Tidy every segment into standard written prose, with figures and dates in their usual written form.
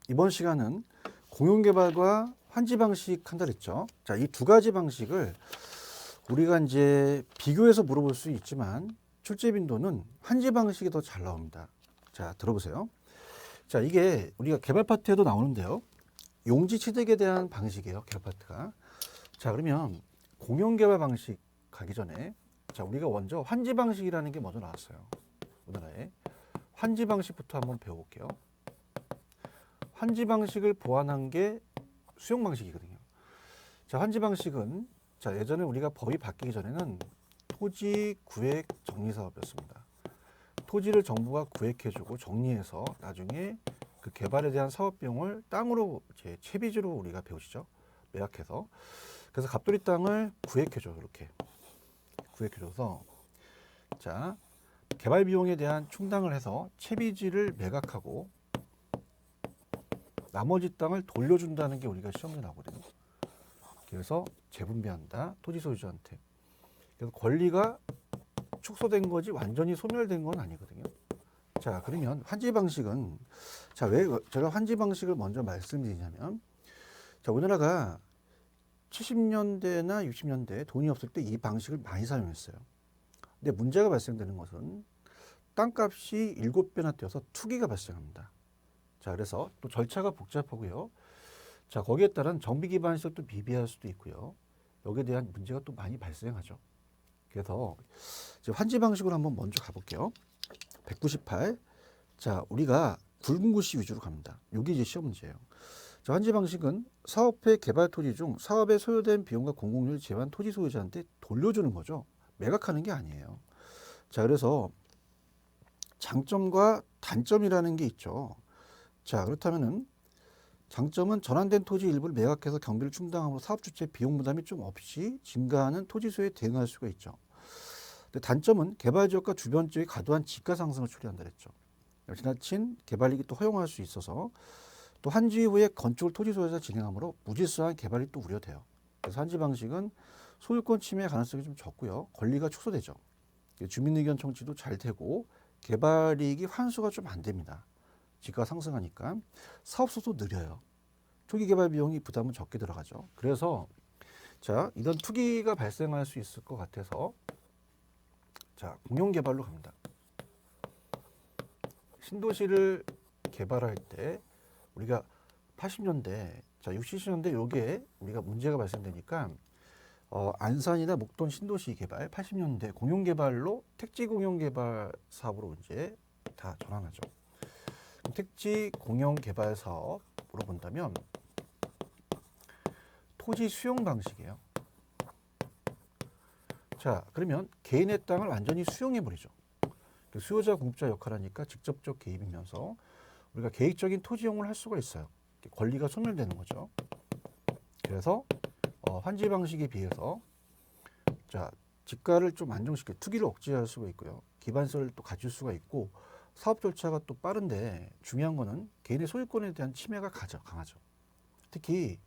이번 시간은 공용개발과 환지 방식 한다 그랬죠. 자, 이 두 가지 방식을 우리가 이제 비교해서 물어볼 수 있지만 출제 빈도는 환지 방식이 더 잘 나옵니다. 자, 들어보세요. 자, 이게 우리가 개발 파트에도 나오는데요. 용지 취득에 대한 방식이에요. 개발 파트가. 자, 그러면 공용개발 방식 가기 전에 자, 우리가 먼저 환지 방식이라는 게 먼저 나왔어요. 우리나라에. 환지 방식부터 한번 배워볼게요. 환지 방식을 보완한 게 수용 방식이거든요. 자, 환지 방식은 자, 예전에 우리가 법이 바뀌기 전에는 토지 구획 정리 사업이었습니다. 토지를 정부가 구획해주고 정리해서 나중에 그 개발에 대한 사업 비용을 땅으로 이제 채비지로 우리가 배우시죠. 매각해서. 그래서 갑돌이 땅을 구획해줘. 이렇게 구획해줘서 자, 개발 비용에 대한 충당을 해서 채비지를 매각하고 나머지 땅을 돌려준다는 게 우리가 시험에 나오거든요. 그래서 재분배한다. 토지 소유주한테. 그래서 권리가 축소된 거지 완전히 소멸된 건 아니거든요. 자, 그러면 환지 방식은 자, 왜 제가 환지 방식을 먼저 말씀드리냐면 자, 우리나라가 70년대나 60년대 돈이 없을 때 이 방식을 많이 사용했어요. 근데 문제가 발생되는 것은 땅값이 7배나 뛰어서 투기가 발생합니다. 자, 그래서 또 절차가 복잡하고요. 자, 거기에 따른 정비 기반 시설도 미비할 수도 있고요. 여기에 대한 문제가 또 많이 발생하죠. 그래서 이제 환지 방식으로 한번 먼저 가볼게요. 198. 자, 우리가 굵은 곳이 위주로 갑니다. 이게 이제 시험 문제예요. 자, 환지 방식은 사업의 개발 토지 중 사업에 소요된 비용과 공공률을 제한 토지 소유자한테 돌려주는 거죠. 매각하는 게 아니에요. 자, 그래서 장점과 단점이라는 게 있죠. 자, 그렇다면은 장점은 전환된 토지 일부를 매각해서 경비를 충당함으로 사업 주체 비용 부담이 좀 없이 증가하는 토지 수요에 대응할 수가 있죠. 근데 단점은 개발 지역과 주변 지역의 과도한 지가 상승을 초래한다 그랬죠. 지나친 개발이익이 또 허용할 수 있어서 또 환지 후에 건축을 토지 소유자 진행하므로 무질서한 개발이 또 우려돼요. 그래서 환지 방식은 소유권 침해 가능성이 좀 적고요. 권리가 축소되죠. 주민 의견 청취도 잘 되고 개발이익이 환수가 좀 안 됩니다. 지가가 상승하니까 사업소도 느려요. 초기 개발 비용이 부담은 적게 들어가죠. 그래서 자, 이런 투기가 발생할 수 있을 것 같아서 자, 공용 개발로 갑니다. 신도시를 개발할 때 우리가 80년대, 자, 60, 70년대 요게 우리가 문제가 발생되니까 안산이나 목동 신도시 개발 80년대 공용 개발로 택지 공용 개발 사업으로 이제 다 전환하죠. 택지 공용 개발 사업으로 본다면 토지 수용 방식이에요. 자, 그러면 개인의 땅을 완전히 수용해 버리죠. 수요자 공급자 역할하니까 직접적 개입이면서 우리가 계획적인 토지 이용을 할 수가 있어요. 권리가 소멸되는 거죠. 그래서 환지 방식에 비해서 자, 지가를 좀 안정시켜 투기를 억제할 수가 있고요. 기반서를 또 갖출 수가 있고 사업 절차가 또 빠른데 중요한 거는 개인의 소유권에 대한 침해가 강하죠. 특히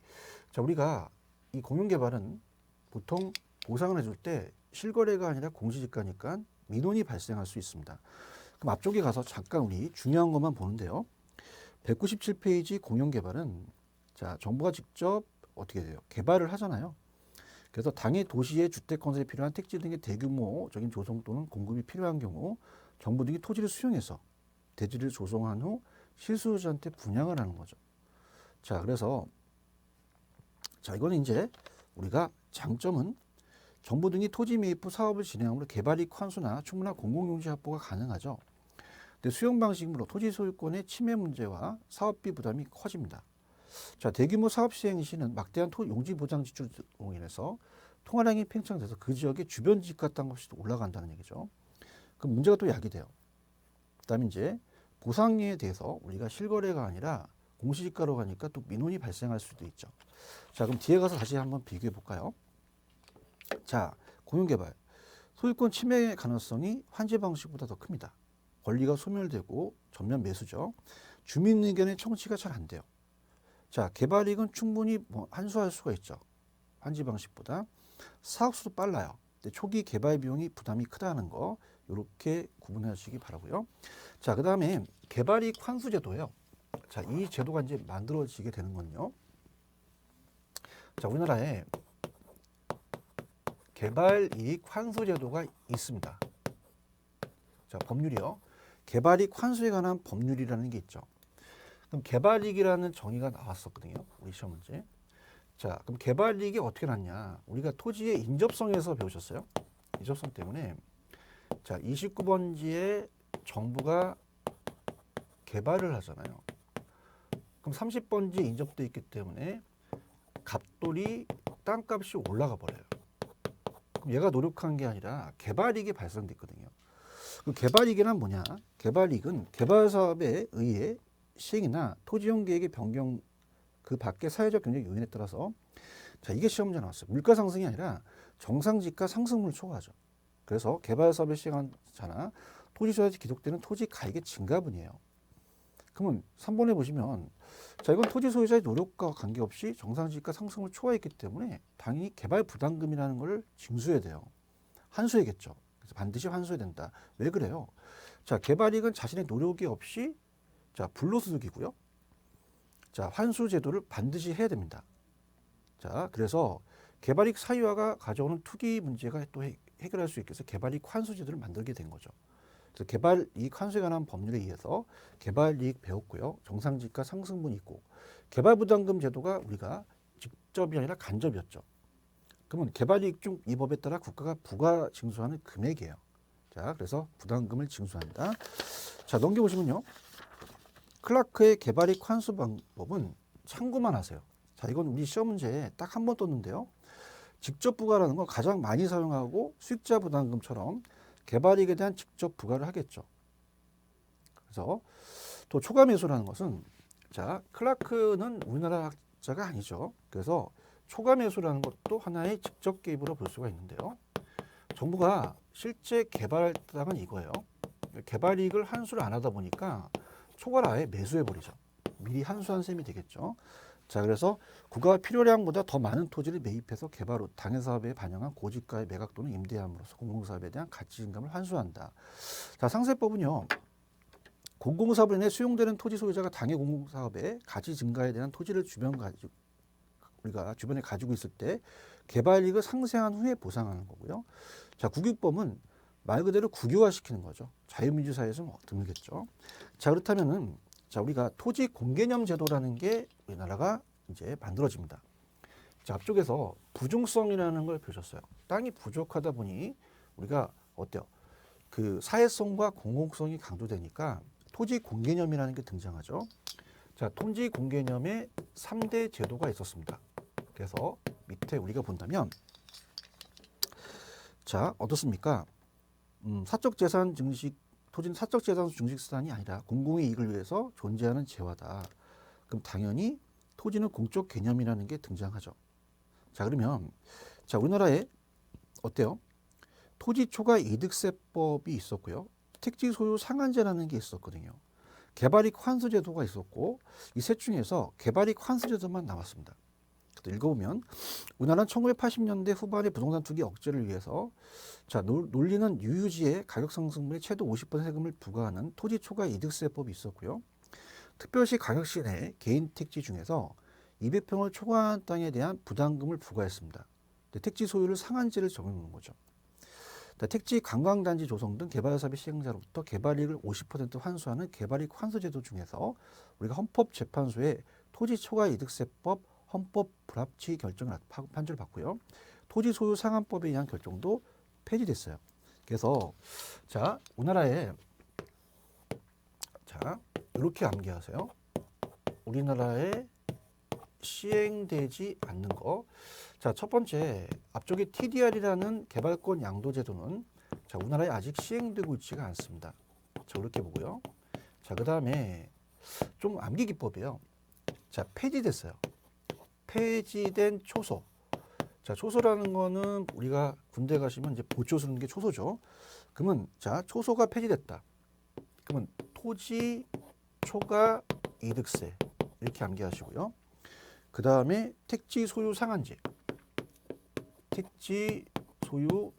자, 우리가 이 공용개발은 보통 보상을 해줄 때 실거래가 아니라 공시지가니까 민원이 발생할 수 있습니다. 그럼 앞쪽에 가서 잠깐 우리 중요한 것만 보는데요. 197페이지 공용개발은 자, 정부가 직접 어떻게 돼요? 개발을 하잖아요. 그래서 당해 도시의 주택 건설에 필요한 택지 등의 대규모적인 조성 또는 공급이 필요한 경우 정부 등이 토지를 수용해서 대지를 조성한 후 실수요자한테 분양을 하는 거죠. 자, 그래서 자, 이거는 이제 우리가 장점은 정부 등이 토지 매입 후 사업을 진행함으로 개발이익 환수나 충분한 공공용지 확보가 가능하죠. 근데 수용 방식으로 토지 소유권의 침해 문제와 사업비 부담이 커집니다. 자, 대규모 사업 시행 시는 막대한 용지 보장 지출로 인해서 통화량이 팽창돼서 그 지역의 주변 지가 땅값이 올라간다는 얘기죠. 그럼 문제가 또 야기돼요. 그다음에 이제 보상에 대해서 우리가 실거래가 아니라 공시지가로 가니까 또 민원이 발생할 수도 있죠. 자, 그럼 뒤에 가서 다시 한번 비교해 볼까요? 자, 공용개발 소유권 침해 가능성이 환지 방식보다 더 큽니다. 권리가 소멸되고 전면 매수죠. 주민 의견의 청취가 잘 안 돼요. 자, 개발이익은 충분히 환수할 수가 있죠. 환지 방식보다 사업수도 빨라요. 근데 초기 개발 비용이 부담이 크다는 거 이렇게 구분하시기 바라고요. 자, 그다음에 개발이익 환수제도예요. 자, 이 제도가 이제 만들어지게 되는 건요. 자, 우리나라에 개발이익 환수 제도가 있습니다. 자, 법률이요. 개발이익 환수에 관한 법률이라는 게 있죠. 그럼 개발이익이라는 정의가 나왔었거든요. 우리 시험 문제. 자, 그럼 개발이익이 어떻게 났냐? 우리가 토지의 인접성에서 배우셨어요. 인접성 때문에. 자, 29번지에 정부가 개발을 하잖아요. 그럼 30번지에 인접돼 있기 때문에 갑돌이 땅값이 올라가 버려요. 그럼 얘가 노력한 게 아니라 개발이익이 발생됐거든요. 그 개발이익이란 뭐냐? 개발이익은 개발 사업에 의해 시행이나 토지용 계획의 변경 그 밖의 사회적 경제적 요인에 따라서 자, 이게 시험 문제 나왔어요. 물가 상승이 아니라 정상지가 상승률을 초과하죠. 그래서 개발 사업을 시행하잖아. 토지 소유자에 기록되는 토지 가액의 증가분이에요. 그러면 3번에 보시면 자, 이건 토지 소유자의 노력과 관계없이 정상지가 상승을 초과했기 때문에 당연히 개발 부담금이라는 걸 징수해야 돼요. 환수해야겠죠. 그래서 반드시 환수해야 된다. 왜 그래요? 자, 개발이익은 자신의 노력이 없이 자, 불로소득이고요. 자, 환수 제도를 반드시 해야 됩니다. 자, 그래서 개발이익 사유화가 가져오는 투기 문제가 또 해결할 수 있게 해서 개발이익 환수 제도를 만들게 된 거죠. 그래서 개발이익 환수에 관한 법률에 의해서 개발이익 배웠고요. 정상지가 상승분이 있고 개발부담금 제도가 우리가 직접이 아니라 간접이었죠. 그러면 개발이익 중 이 법에 따라 국가가 부과 징수하는 금액이에요. 자, 그래서 부담금을 징수한다. 자, 넘겨보시면요. 클라크의 개발이익 환수 방법은 참고만 하세요. 자, 이건 우리 시험 문제에 딱 한 번 떴는데요. 직접 부과라는 건 가장 많이 사용하고 수익자 부담금처럼 개발이익에 대한 직접 부과를 하겠죠. 그래서 또 초과 매수라는 것은 자, 클라크는 우리나라 학자가 아니죠. 그래서 초과 매수라는 것도 하나의 직접 개입으로 볼 수가 있는데요. 정부가 실제 개발할 땅은 이거예요. 개발이익을 환수를 안 하다 보니까 초과를 아예 매수해버리죠. 미리 환수한 셈이 되겠죠. 자, 그래서 국가가 필요량보다 더 많은 토지를 매입해서 개발 후 당해사업에 반영한 고지가의 매각 또는 임대함으로써 공공사업에 대한 가치 증감을 환수한다. 자, 상세법은요. 공공사업으로 인해 수용되는 토지 소유자가 당해 공공사업의 가치 증가에 대한 토지를 우리가 주변에 가지고 있을 때 개발이익을 상생한 후에 보상하는 거고요. 자, 국유법은 말 그대로 국유화시키는 거죠. 자유민주 사회에서는 드물겠죠. 자, 그렇다면은 자, 우리가 토지 공개념 제도라는 게 우리나라가 이제 만들어집니다. 자, 앞쪽에서 부중성이라는 걸 배우셨어요. 땅이 부족하다 보니 우리가 어때요? 그 사회성과 공공성이 강조되니까 토지 공개념이라는 게 등장하죠. 자, 토지 공개념에 3대 제도가 있었습니다. 그래서 밑에 우리가 본다면 자, 어떻습니까? 사적재산 증식 토지는 사적재산 증식수단이 아니라 공공의 이익을 위해서 존재하는 재화다. 그럼 당연히 토지는 공적 개념이라는 게 등장하죠. 자, 그러면 자, 우리나라에 어때요? 토지 초과 이득세법이 있었고요. 택지 소유 상한제라는 게 있었거든요. 개발이익 환수 제도가 있었고 이 셋 중에서 개발이익 환수 제도만 나왔습니다. 읽어보면 우리나라는 1980년대 후반에 부동산 투기 억제를 위해서 자, 논리는 유유지의 가격 상승분의 최대 50% 세금을 부과하는 토지 초과 이득세법이 있었고요. 특별시 가격 시내 개인 택지 중에서 200평을 초과한 땅에 대한 부담금을 부과했습니다. 택지 소유를 상한제를 적용하는 거죠. 택지 관광단지 조성 등 개발사업의 시행자로부터 개발이익을 50% 환수하는 개발이익 환수제도 중에서 우리가 헌법재판소의 토지 초과 이득세법 헌법 불합치 결정을 판결을 받고요. 토지 소유 상한법에 의한 결정도 폐지됐어요. 그래서 자, 우리나라에 자, 이렇게 암기하세요. 우리나라에 시행되지 않는 거. 자, 첫 번째 앞쪽에 TDR이라는 개발권 양도 제도는 자, 우리나라에 아직 시행되고 있지가 않습니다. 자, 이렇게 보고요. 자, 그다음에 좀 암기 기법이에요. 자, 폐지됐어요. 폐지된 초소. 자, 초소라는 거는 우리가 군대 가시면 이제 보초 쓰는 게 초소죠. 그러면 자, 초소가 폐지됐다. 그러면 토지 초과 이득세 이렇게 암기하시고요. 그 다음에 택지 소유 상한제. 택지 소유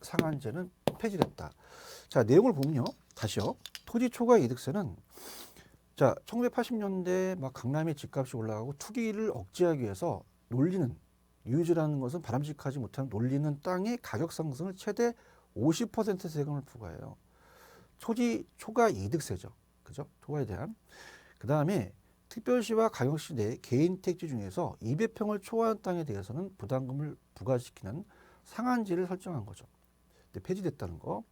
상한제는 폐지됐다. 자, 내용을 보면요. 다시요. 토지 초과 이득세는 자, 1980년대 막 강남의 집값이 올라가고 투기를 억제하기 위해서 놀리는 뉴유지라는 것은 바람직하지 못한 놀리는 땅의 가격 상승을 최대 50% 세금을 부과해요. 초과 이득세죠. 그죠? 초과에 대한. 그 다음에 특별시와 광역시 내 개인 택지 중에서 200평을 초과한 땅에 대해서는 부담금을 부과시키는 상한제를 설정한 거죠. 근데 폐지됐다는 거.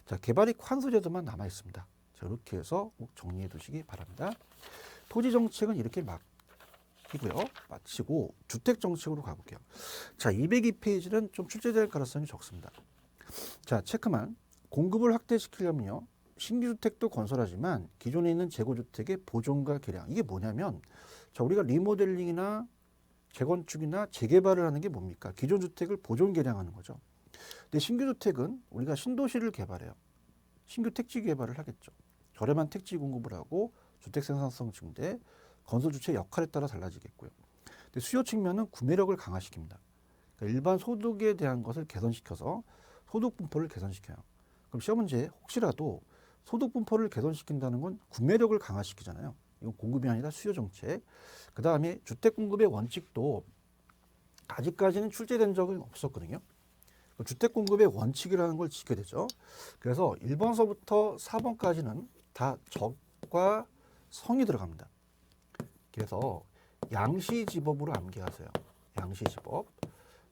자, 개발이익 환수제도만 남아 있습니다. 자, 이렇게 해서 꼭 정리해 두시기 바랍니다. 토지 정책은 이렇게 막히고요. 마치고 주택 정책으로 가볼게요. 자, 202페이지는 좀 출제될 가능성이 적습니다. 자, 체크만. 공급을 확대시키려면요. 신규 주택도 건설하지만 기존에 있는 재고주택의 보존과 개량. 이게 뭐냐면, 자, 우리가 리모델링이나 재건축이나 재개발을 하는 게 뭡니까? 기존 주택을 보존 개량하는 거죠. 근데 신규 주택은 우리가 신도시를 개발해요. 신규 택지 개발을 하겠죠. 저렴한 택지 공급을 하고 주택 생산성 증대, 건설 주체의 역할에 따라 달라지겠고요. 근데 수요 측면은 구매력을 강화시킵니다. 그러니까 일반 소득에 대한 것을 개선시켜서 소득 분포를 개선시켜요. 그럼 시험 문제 혹시라도 소득 분포를 개선시킨다는 건 구매력을 강화시키잖아요. 이건 공급이 아니라 수요 정책. 그 다음에 주택 공급의 원칙도 아직까지는 출제된 적은 없었거든요. 주택 공급의 원칙이라는 걸 지켜야 되죠. 그래서 1번서부터 4번까지는 다 적과 성이 들어갑니다. 그래서 양시지법으로 암기하세요. 양시지법.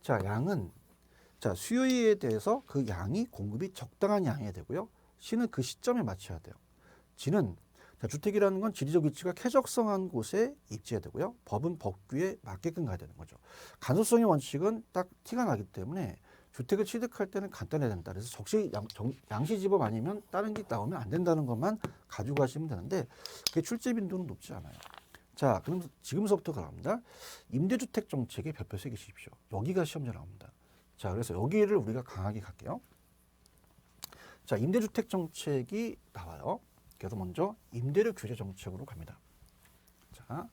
자, 양은 자, 수요에 대해서 그 양이 공급이 적당한 양이어야 되고요. 시는 그 시점에 맞춰야 돼요. 지는 자, 주택이라는 건 지리적 위치가 쾌적성한 곳에 입지해야 되고요. 법은 법규에 맞게끔 가야 되는 거죠. 간소성의 원칙은 딱 티가 나기 때문에 주택을 취득할 때는 간단해야 된다. 그래서 양시지법 아니면 다른 게 나오면 안 된다는 것만 가지고 가시면 되는데 그게 출제 빈도는 높지 않아요. 자, 그럼 지금서부터 갑니다. 임대주택 정책의 별표 새기십시오. 여기가 시험제 나옵니다. 자, 그래서 여기를 우리가 강하게 갈게요. 자, 임대주택 정책이 나와요. 그래서 먼저 임대료 규제 정책으로 갑니다. 자,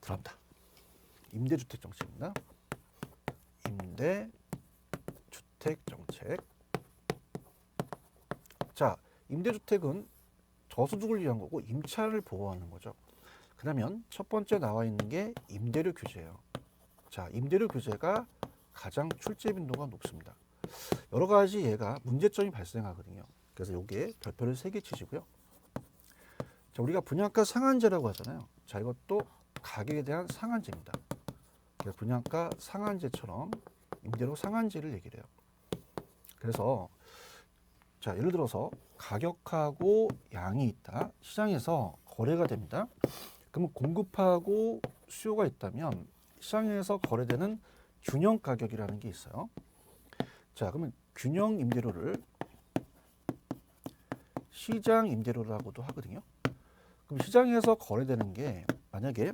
들어갑니다. 임대주택 정책입니다. 임대주택 정책. 자, 임대주택은 저소득을 위한 거고 임차를 보호하는 거죠. 그러면 첫 번째 나와 있는 게 임대료 규제예요. 자, 임대료 규제가 가장 출제 빈도가 높습니다. 여러 가지 얘가 문제점이 발생하거든요. 그래서 여기에 별표를 3개 치시고요. 자, 우리가 분양가 상한제라고 하잖아요. 자, 이것도 가격에 대한 상한제입니다. 그래서 분양가 상한제처럼 임대료 상한제를 얘기를 해요. 그래서 자, 예를 들어서 가격하고 양이 있다. 시장에서 거래가 됩니다. 그러면 공급하고 수요가 있다면 시장에서 거래되는 균형 가격이라는 게 있어요. 자, 그러면 균형 임대료를 시장 임대료라고도 하거든요. 그럼 시장에서 거래되는 게 만약에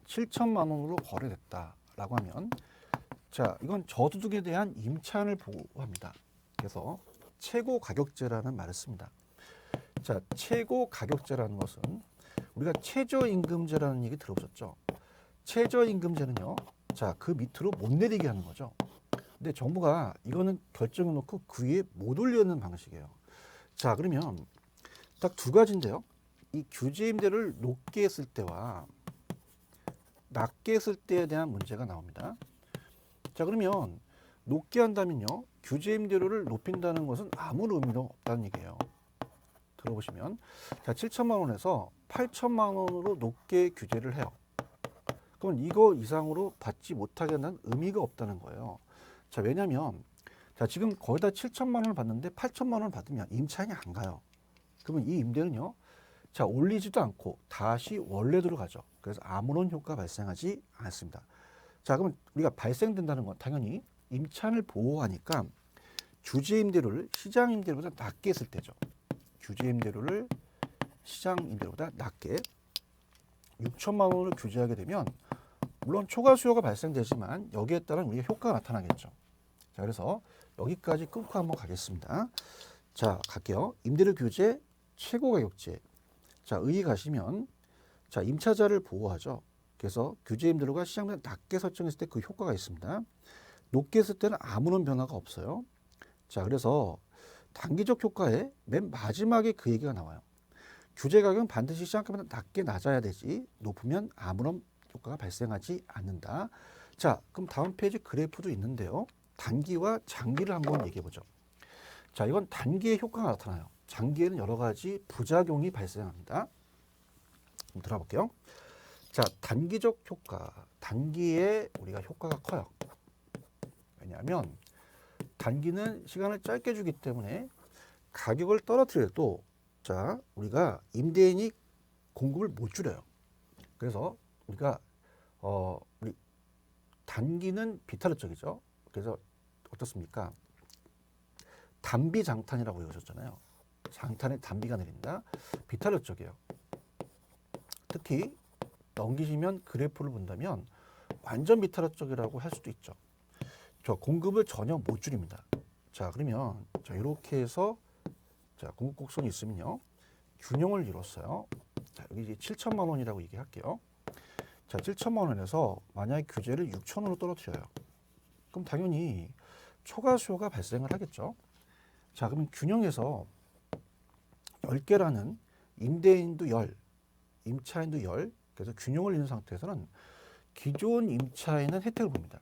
7천만 원으로 거래됐다라고 하면 자, 이건 저소득에 대한 임차인을 보호합니다. 그래서 최고 가격제라는 말을 씁니다. 자, 최고 가격제라는 것은 우리가 최저임금제라는 얘기 들어보셨죠? 최저임금제는요. 자, 그 밑으로 못 내리게 하는 거죠. 근데 정부가 이거는 결정해 놓고 그 위에 못 올리는 방식이에요. 자, 그러면 딱 두 가지인데요. 이 규제 임대료를 높게 했을 때와 낮게 했을 때에 대한 문제가 나옵니다. 자, 그러면 높게 한다면요. 규제 임대료를 높인다는 것은 아무 의미도 없다는 얘기예요. 들어보시면 자, 7천만 원에서 8천만 원으로 높게 규제를 해요. 그럼 이거 이상으로 받지 못하게 한다는 의미가 없다는 거예요. 자, 왜냐면 자, 지금 거의 다 7천만 원을 받는데 8천만 원을 받으면 임차인이 안 가요. 그러면 이 임대는요. 자, 올리지도 않고 다시 원래대로 가죠. 그래서 아무런 효과가 발생하지 않습니다. 자, 그러면 우리가 발생된다는 건 당연히 임차인을 보호하니까 규제 임대료를 시장 임대료보다 낮게 했을 때죠. 규제 임대료를 시장 임대료보다 낮게 6천만 원을 규제하게 되면 물론 초과 수요가 발생되지만 여기에 따른 우리의 효과가 나타나겠죠. 자, 그래서 여기까지 끊고 한번 가겠습니다. 자, 갈게요. 임대료 규제, 최고 가격제. 자, 의의 가시면 자, 임차자를 보호하죠. 그래서 규제 임대료가 시장보다 낮게 설정했을 때 그 효과가 있습니다. 높게 했을 때는 아무런 변화가 없어요. 자, 그래서 단기적 효과에 맨 마지막에 그 얘기가 나와요. 규제 가격은 반드시 시장가보다 낮게 낮아야 되지 높으면 아무런 효과가 발생하지 않는다. 자, 그럼 다음 페이지 그래프도 있는데요. 단기와 장기를 한번 얘기해 보죠. 자, 이건 단기의 효과가 나타나요. 장기에는 여러 가지 부작용이 발생합니다. 한번 들어볼게요. 자, 단기적 효과. 단기에 우리가 효과가 커요. 왜냐하면 단기는 시간을 짧게 주기 때문에 가격을 떨어뜨려도 자, 우리가 임대인이 공급을 못 줄여요. 그래서 우리가 우리 단기는 비타르적이죠. 그래서 어떻습니까? 단비 장탄이라고 외우셨잖아요. 장탄에 단비가 내린다. 비타르적이에요. 특히 넘기시면 그래프를 본다면 완전 비타르적이라고 할 수도 있죠. 저 공급을 전혀 못 줄입니다. 자, 그러면 자, 이렇게 해서 자, 공급 곡선이 있으면요. 균형을 이뤘어요. 자, 여기 이제 7천만 원이라고 얘기할게요. 자, 7천만 원에서 만약에 규제를 6천원으로 떨어뜨려요. 그럼 당연히 초과 수요가 발생을 하겠죠. 자, 그러면 균형에서 10개라는 임대인도 10, 임차인도 10, 그래서 균형을 이룬 상태에서는 기존 임차인은 혜택을 봅니다.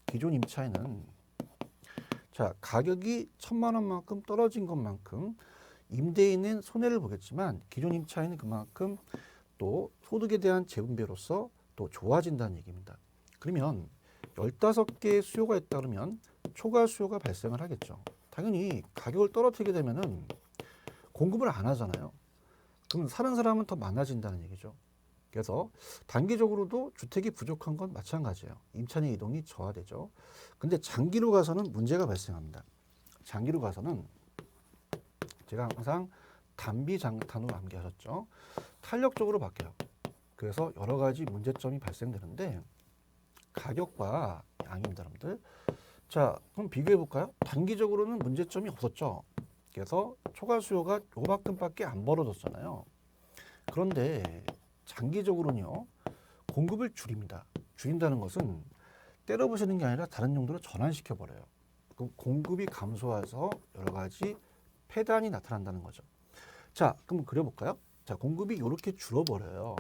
기존 임차인은 자, 가격이 1,000만 원만큼 떨어진 것만큼 임대인은 손해를 보겠지만 기존 임차인은 그만큼 또 소득에 대한 재분배로서 또 좋아진다는 얘기입니다. 그러면 15개의 수요가 있다 그러면 초과 수요가 발생을 하겠죠. 당연히 가격을 떨어뜨리게 되면은 공급을 안 하잖아요. 그럼 사는 사람은 더 많아진다는 얘기죠. 그래서 단기적으로도 주택이 부족한 건 마찬가지예요. 임차인의 이동이 저하되죠. 근데 장기로 가서는 문제가 발생합니다. 장기로 가서는 제가 항상 단비 장탄으로 암기하셨죠. 탄력적으로 바뀌어요. 그래서 여러 가지 문제점이 발생되는데 가격과 양입니다, 여러분들. 자, 그럼 비교해 볼까요? 단기적으로는 문제점이 없었죠. 그래서 초과 수요가 요만큼밖에 안 벌어졌잖아요. 그런데 장기적으로는요, 공급을 줄입니다. 줄인다는 것은 때려부시는 게 아니라 다른 용도로 전환시켜 버려요. 그럼 공급이 감소해서 여러 가지 폐단이 나타난다는 거죠. 자, 그럼 그려볼까요? 자, 공급이 이렇게 줄어버려요.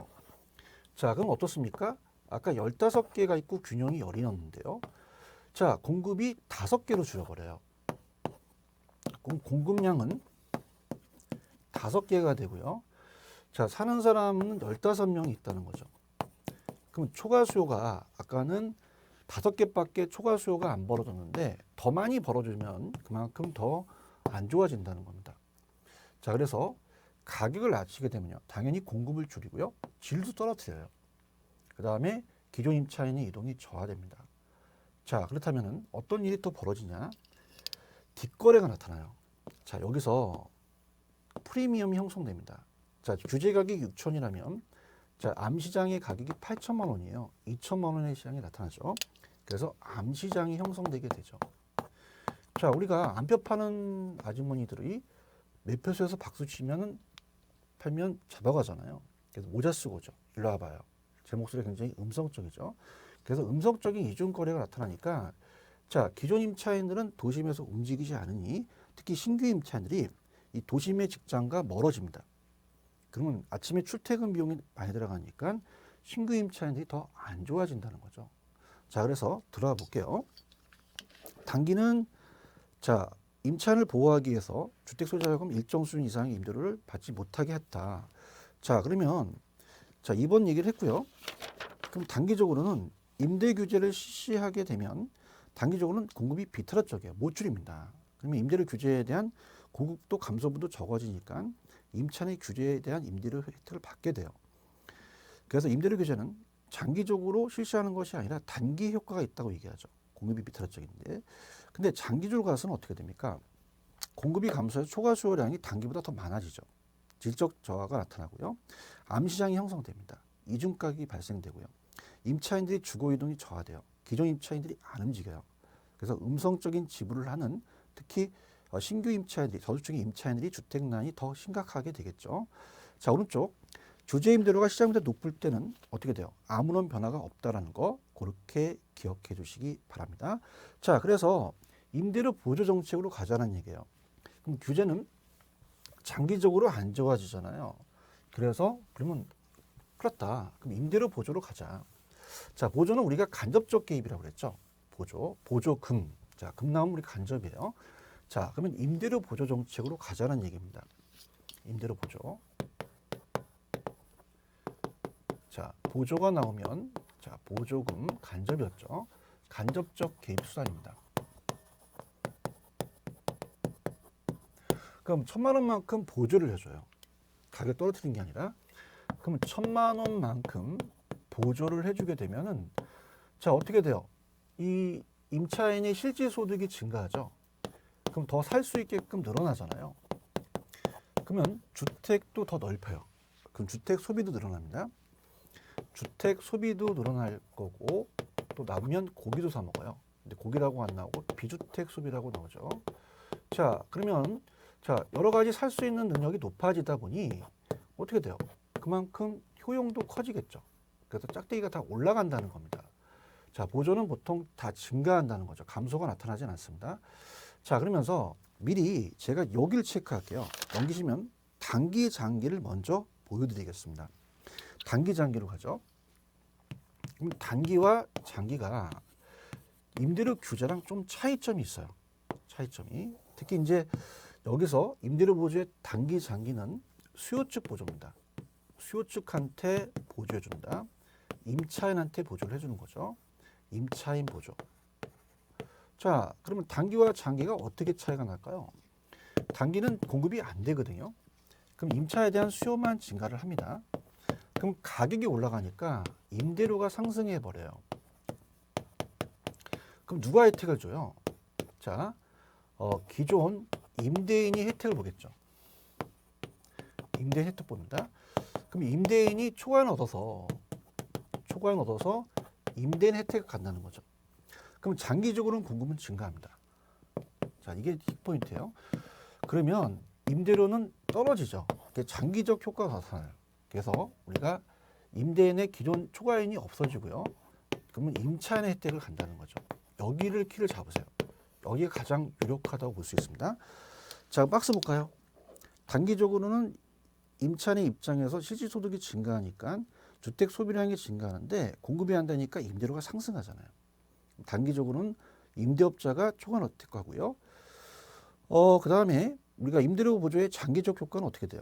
자, 그럼 어떻습니까? 아까 15개가 있고 균형이 10이었는데요. 자, 공급이 5개로 줄어버려요. 그럼 공급량은 5개가 되고요. 자, 사는 사람은 15명이 있다는 거죠. 그럼 초과 수요가 아까는 5개밖에 초과 수요가 안 벌어졌는데 더 많이 벌어지면 그만큼 더 안 좋아진다는 겁니다. 자, 그래서 가격을 낮추게 되면요. 당연히 공급을 줄이고요. 질도 떨어뜨려요. 그 다음에 기존 임차인의 이동이 저하됩니다. 자, 그렇다면 어떤 일이 또 벌어지냐? 뒷거래가 나타나요. 자, 여기서 프리미엄이 형성됩니다. 자, 규제 가격이 6천이라면 자, 암시장의 가격이 8천만 원이에요. 2천만 원의 시장이 나타나죠. 그래서 암시장이 형성되게 되죠. 자, 우리가 암표 파는 아주머니들이 매표소에서 박수 치면은 팔면 잡아가잖아요. 그래서 모자 쓰고 오죠. 일로 와봐요. 제 목소리가 굉장히 음성적이죠. 그래서 음성적인 이중 거래가 나타나니까 자, 기존 임차인들은 도심에서 움직이지 않으니 특히 신규 임차인들이 이 도심의 직장과 멀어집니다. 그러면 아침에 출퇴근 비용이 많이 들어가니까 신규 임차인들이 더 안 좋아진다는 거죠. 자, 그래서 들어가 볼게요. 단기는 자, 임차인을 보호하기 위해서 주택소유자요금 일정 수준 이상의 임대료를 받지 못하게 했다. 자, 그러면 자, 이번 얘기를 했고요. 그럼 단기적으로는 임대 규제를 실시하게 되면 단기적으로는 공급이 비틀어져요. 못 줄입니다. 그러면 임대료 규제에 대한 공급도 감소분도 적어지니까 임차인의 규제에 대한 임대료 혜택을 받게 돼요. 그래서 임대료 규제는 장기적으로 실시하는 것이 아니라 단기 효과가 있다고 얘기하죠. 공급이 비틀어져인데, 근데 장기적으로 가서는 어떻게 됩니까? 공급이 감소해서 초과 수요량이 단기보다 더 많아지죠. 질적 저하가 나타나고요. 암시장이 형성됩니다. 이중 가격이 발생되고요. 임차인들이 주거 이동이 저하돼요. 기존 임차인들이 안 움직여요. 그래서 음성적인 지불을 하는 특히 신규 임차인들이 저소득층의 임차인들이 주택난이 더 심각하게 되겠죠. 자, 오른쪽 주제 임대료가 시장보다 높을 때는 어떻게 돼요? 아무런 변화가 없다라는 거 그렇게 기억해 주시기 바랍니다. 자, 그래서 임대료 보조 정책으로 가자는 얘기예요. 그럼 규제는 장기적으로 안 좋아지잖아요. 그래서 그러면 큰일 났다. 그럼 임대료 보조로 가자. 자, 보조는 우리가 간접적 개입이라고 그랬죠. 보조금. 자, 금 나오면 우리 간접이에요. 자, 그러면 임대료 보조 정책으로 가자는 얘기입니다. 임대료 보조. 자, 보조가 나오면 자, 보조금 간접이었죠. 간접적 개입 수단입니다. 그럼 1,000만 원만큼 보조를 해줘요. 가격 떨어뜨리는 게 아니라. 그러면 1,000만 원만큼 보조를 해주게 되면은 자, 어떻게 돼요? 이 임차인의 실질 소득이 증가하죠. 그럼 더 살 수 있게끔 늘어나잖아요. 그러면 주택도 더 넓혀요. 그럼 주택 소비도 늘어납니다. 주택 소비도 늘어날 거고 또 남으면 고기도 사 먹어요. 근데 고기라고 안 나오고 비주택 소비라고 나오죠. 자, 그러면 자, 여러 가지 살 수 있는 능력이 높아지다 보니 어떻게 돼요? 그만큼 효용도 커지겠죠. 그래서 짝대기가 다 올라간다는 겁니다. 자, 보조는 보통 다 증가한다는 거죠. 감소가 나타나진 않습니다. 자, 그러면서 미리 제가 여기를 체크할게요. 넘기시면 단기, 장기를 먼저 보여드리겠습니다. 단기, 장기로 가죠. 그럼 단기와 장기가 임대료 규제랑 좀 차이점이 있어요. 차이점이. 특히 이제 여기서 임대료 보조의 단기, 장기는 수요 측 보조입니다. 수요 측한테 보조해 준다. 임차인한테 보조를 해주는 거죠. 임차인 보조. 자, 그러면 단기와 장기가 어떻게 차이가 날까요? 단기는 공급이 안 되거든요. 그럼 임차에 대한 수요만 증가를 합니다. 그럼 가격이 올라가니까 임대료가 상승해 버려요. 그럼 누가 혜택을 줘요? 자, 기존 임대인이 혜택을 보겠죠. 임대인 혜택 봅니다. 그럼 임대인이 초과연 얻어서 임대인 혜택을 간다는 거죠. 그럼 장기적으로는 공급은 증가합니다. 자, 이게 킥포인트예요. 그러면 임대료는 떨어지죠. 장기적 효과가 나타나요. 그래서 우리가 임대인의 기존 초과인이 없어지고요. 그러면 임차인의 혜택을 간다는 거죠. 여기를 키를 잡으세요. 여기가 가장 유력하다고 볼 수 있습니다. 자, 박스 볼까요? 단기적으로는 임차인의 입장에서 실질소득이 증가하니까 주택 소비량이 증가하는데 공급이 안 되니까 임대료가 상승하잖아요. 단기적으로는 임대업자가 초과 혜택하고요. 그 다음에 우리가 임대료 보조의 장기적 효과는 어떻게 돼요?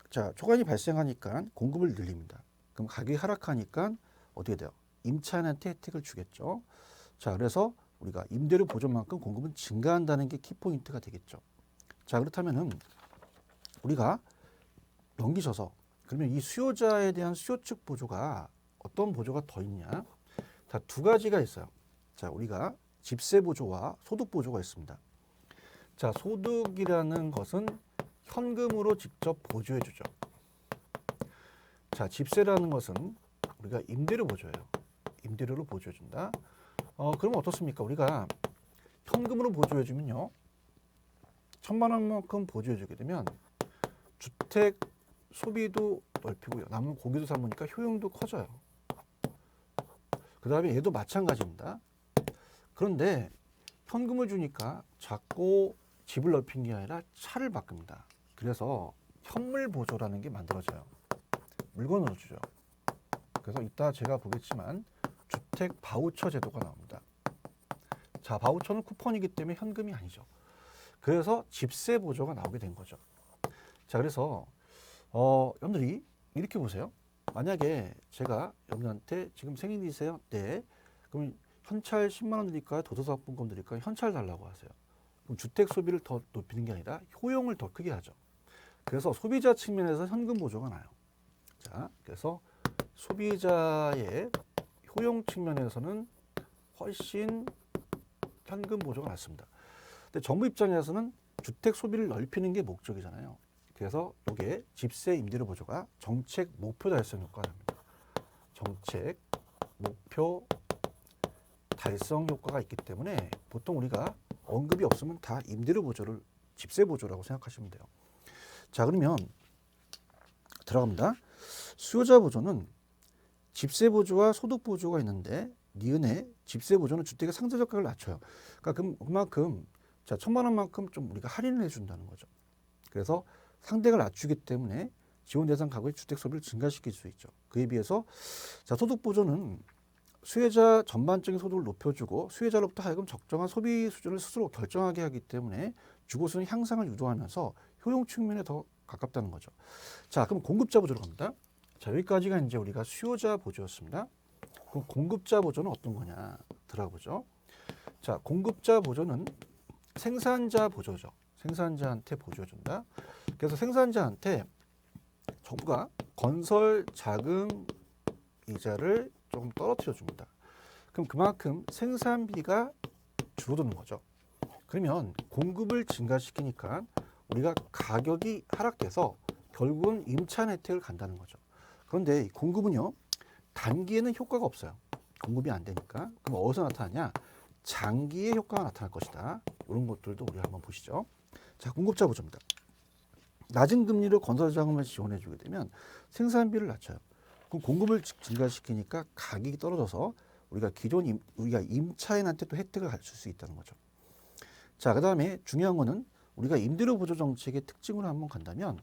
자, 초과인이 발생하니까 공급을 늘립니다. 그럼 가격이 하락하니까 어떻게 돼요? 임차인한테 혜택을 주겠죠. 자, 그래서 우리가 임대료 보조만큼 공급은 증가한다는 게 키포인트가 되겠죠. 자, 그렇다면은 우리가 넘기셔서 그러면 이 수요자에 대한 수요 측 보조가 어떤 보조가 더 있냐? 자, 두 가지가 있어요. 자, 우리가 집세 보조와 소득 보조가 있습니다. 자, 소득이라는 것은 현금으로 직접 보조해 주죠. 자, 집세라는 것은 우리가 임대료 보조예요. 임대료로 보조해 준다. 그러면 어떻습니까? 우리가 현금으로 보조해 주면요. 1,000만 원만큼 보조해 주게 되면 주택 소비도 넓히고요. 남은 고기도 사 먹으니까 효용도 커져요. 그 다음에 얘도 마찬가지입니다. 그런데 현금을 주니까 자꾸 집을 넓힌 게 아니라 차를 바꿉니다. 그래서 현물 보조라는 게 만들어져요. 물건으로 주죠. 그래서 이따 제가 보겠지만 주택 바우처 제도가 나옵니다. 자, 바우처는 쿠폰이기 때문에 현금이 아니죠. 그래서 집세 보조가 나오게 된 거죠. 자, 그래서 여러분들이 이렇게 보세요. 만약에 제가 여러분한테 지금 생일이세요? 네. 그럼 현찰 10만 원 드릴까요? 도서사업분권 드릴까요? 현찰 달라고 하세요. 그럼 주택 소비를 더 높이는 게 아니라 효용을 더 크게 하죠. 그래서 소비자 측면에서 현금 보조가 나요. 자, 그래서 소비자의 효용 측면에서는 훨씬 현금 보조가 낮습니다. 근데 정부 입장에서는 주택 소비를 넓히는 게 목적이잖아요. 그래서 이게 집세 임대료 보조가 정책 목표 달성 효과가 납니다. 정책 목표 달성 효과가 있기 때문에 보통 우리가 언급이 없으면 다 임대료 보조를 집세 보조라고 생각하시면 돼요. 자, 그러면 들어갑니다. 수요자 보조는 집세 보조와 소득 보조가 있는데 니은의 집세 보조는 주택의 상대적 가격을 낮춰요. 그러니까 그만큼 자, 1,000만 원만큼 좀 우리가 할인을 해준다는 거죠. 그래서 상대가 낮추기 때문에 지원 대상 가구의 주택 소비를 증가시킬 수 있죠. 그에 비해서 자, 소득 보조는 수혜자 전반적인 소득을 높여주고 수혜자로부터 하여금 적정한 소비 수준을 스스로 결정하게 하기 때문에 주거 수준 향상을 유도하면서 효용 측면에 더 가깝다는 거죠. 자, 그럼 공급자 보조로 갑니다. 자, 여기까지가 이제 우리가 수요자 보조였습니다. 그럼 공급자 보조는 어떤 거냐 들어보죠. 자, 공급자 보조는 생산자 보조죠. 생산자한테 보조해준다. 그래서 생산자한테 정부가 건설 자금 이자를 조금 떨어뜨려 줍니다. 그럼 그만큼 생산비가 줄어드는 거죠. 그러면 공급을 증가시키니까 우리가 가격이 하락돼서 결국은 임차인 혜택을 간다는 거죠. 그런데 이 공급은요, 단기에는 효과가 없어요. 공급이 안 되니까. 그럼 어디서 나타나냐? 장기에 효과가 나타날 것이다. 이런 것들도 우리 한번 보시죠. 자, 공급자 보조입니다. 낮은 금리로 건설 자금을 지원해 주게 되면 생산비를 낮춰요. 그럼 공급을 증가시키니까 가격이 떨어져서 우리가 우리가 임차인한테 또 혜택을 줄 수 있다는 거죠. 자, 그다음에 중요한 거는 우리가 임대료 보조 정책의 특징으로 한번 간다면,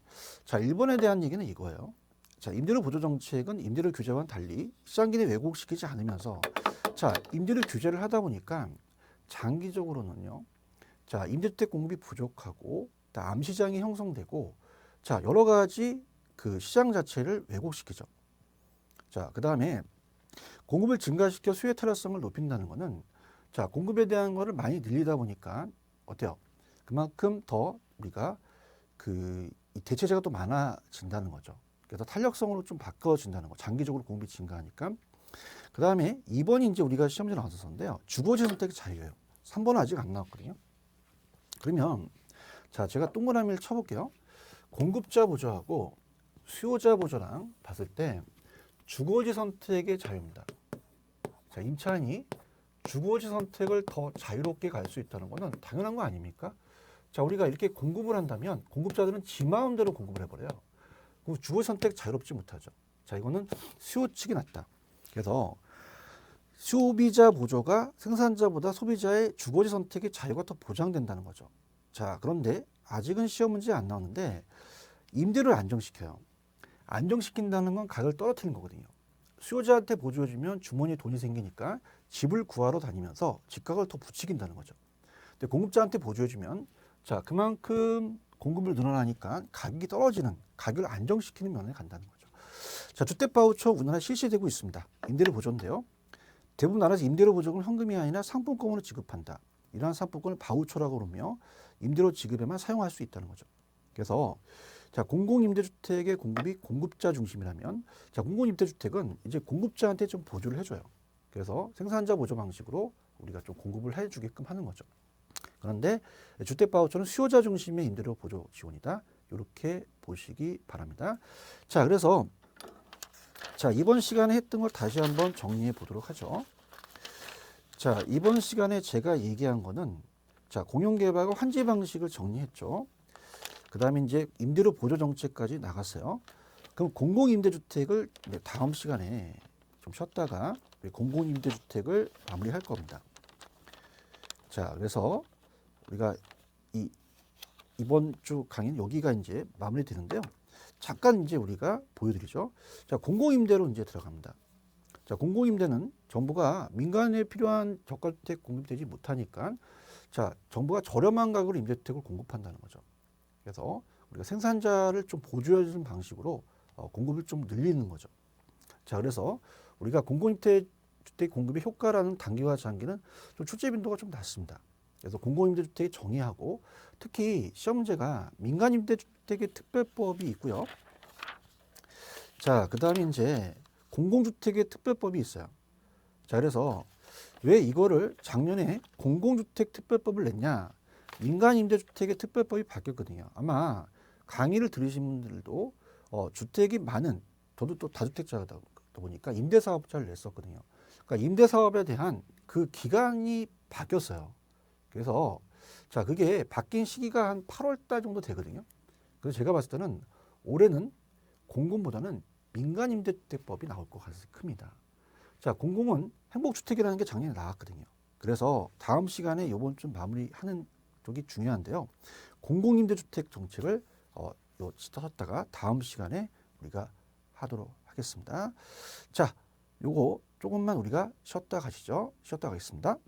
자, 1번에 대한 얘기는 이거예요. 자, 임대료 보조 정책은 임대료 규제와는 달리 시장 기능 왜곡시키지 않으면서, 자, 임대료 규제를 하다 보니까 장기적으로는요, 자, 임대주택 공급이 부족하고 암시장이 형성되고, 자, 여러 가지 그 시장 자체를 왜곡시키죠. 자, 그 다음에 공급을 증가시켜 수요 탄력성을 높인다는 거는, 자, 공급에 대한 거를 많이 늘리다 보니까 어때요? 그만큼 더 우리가 이 대체재가 또 많아진다는 거죠. 그래서 탄력성으로 좀 바꿔진다는 거. 장기적으로 공급이 증가하니까. 그 다음에 2번이 이제 우리가 시험지에 나왔었는데요. 주거지 선택의 자유예요. 3번은 아직 안 나왔거든요. 그러면 자, 제가 동그라미를 쳐볼게요. 공급자 보조하고 수요자 보조랑 봤을 때 주거지 선택의 자유입니다. 자, 임차인이 주거지 선택을 더 자유롭게 갈 수 있다는 것은 당연한 거 아닙니까? 자, 우리가 이렇게 공급을 한다면 공급자들은 지 마음대로 공급을 해버려요. 그럼 주거지 선택 자유롭지 못하죠. 자, 이거는 수요 측이 낮다. 그래서 소비자 보조가 생산자보다 소비자의 주거지 선택의 자유가 더 보장된다는 거죠. 자, 그런데 아직은 시험 문제 안 나오는데 임대료를 안정시켜요. 안정시킨다는 건 가격을 떨어뜨리는 거거든요. 수요자한테 보조해주면 주머니에 돈이 생기니까 집을 구하러 다니면서 집값을 더 부추긴다는 거죠. 근데 공급자한테 보조해주면 자, 그만큼 공급이 늘어나니까 가격이 떨어지는, 가격을 안정시키는 면에 간다는 거죠. 자, 주택 바우처 우리나라 실시되고 있습니다. 임대료 보조인데요. 대부분 나라에서 임대료 보조금을 현금이 아니라 상품권으로 지급한다. 이러한 상품권을 바우처라고 그러며 임대료 지급에만 사용할 수 있다는 거죠. 그래서 자, 공공임대주택의 공급이 공급자 중심이라면, 자, 공공임대주택은 이제 공급자한테 좀 보조를 해줘요. 그래서 생산자 보조 방식으로 우리가 좀 공급을 해주게끔 하는 거죠. 그런데 주택 바우처는 수요자 중심의 임대료 보조 지원이다. 이렇게 보시기 바랍니다. 자, 그래서 자, 이번 시간에 했던 걸 다시 한번 정리해 보도록 하죠. 자, 이번 시간에 제가 얘기한 거는 자, 공용개발과 환지 방식을 정리했죠. 그 다음에 이제 임대료 보조 정책까지 나갔어요. 그럼 공공임대주택을 다음 시간에 좀 쉬었다가 공공임대주택을 마무리할 겁니다. 자, 그래서 우리가 이번 주 강의는 여기가 이제 마무리되는데요. 잠깐 이제 우리가 보여드리죠. 자, 공공임대로 이제 들어갑니다. 자, 공공임대는 정부가 민간에 필요한 저가주택 공급되지 못하니까 자, 정부가 저렴한 가격으로 임대주택을 공급한다는 거죠. 그래서 우리가 생산자를 좀 보조해주는 방식으로 공급을 좀 늘리는 거죠. 자, 그래서 우리가 공공임대주택 공급의 효과라는 단기와 장기는 좀 출제 빈도가 좀 낮습니다. 그래서 공공임대주택이 정의하고 특히 시험 문제가 민간임대주택의 특별법이 있고요. 자, 그 다음에 이제 공공주택의 특별법이 있어요. 자, 그래서 왜 이거를 작년에 공공주택 특별법을 냈냐? 민간임대주택의 특별법이 바뀌었거든요. 아마 강의를 들으신 분들도 주택이 많은, 저도 또 다주택자다 보니까 임대사업자를 냈었거든요. 그러니까 임대사업에 대한 그 기간이 바뀌었어요. 그래서 자, 그게 바뀐 시기가 한 8월 달 정도 되거든요. 그래서 제가 봤을 때는 올해는 공공보다는 민간임대주택법이 나올 것 같아서 큽니다. 자, 공공은 행복주택이라는 게 작년에 나왔거든요. 그래서 다음 시간에 이번 주 마무리하는 쪽이 중요한데요. 공공임대주택 정책을 요 쉬었다가 다음 시간에 우리가 하도록 하겠습니다. 자, 요거 조금만 우리가 쉬었다 가시죠. 쉬었다 가겠습니다.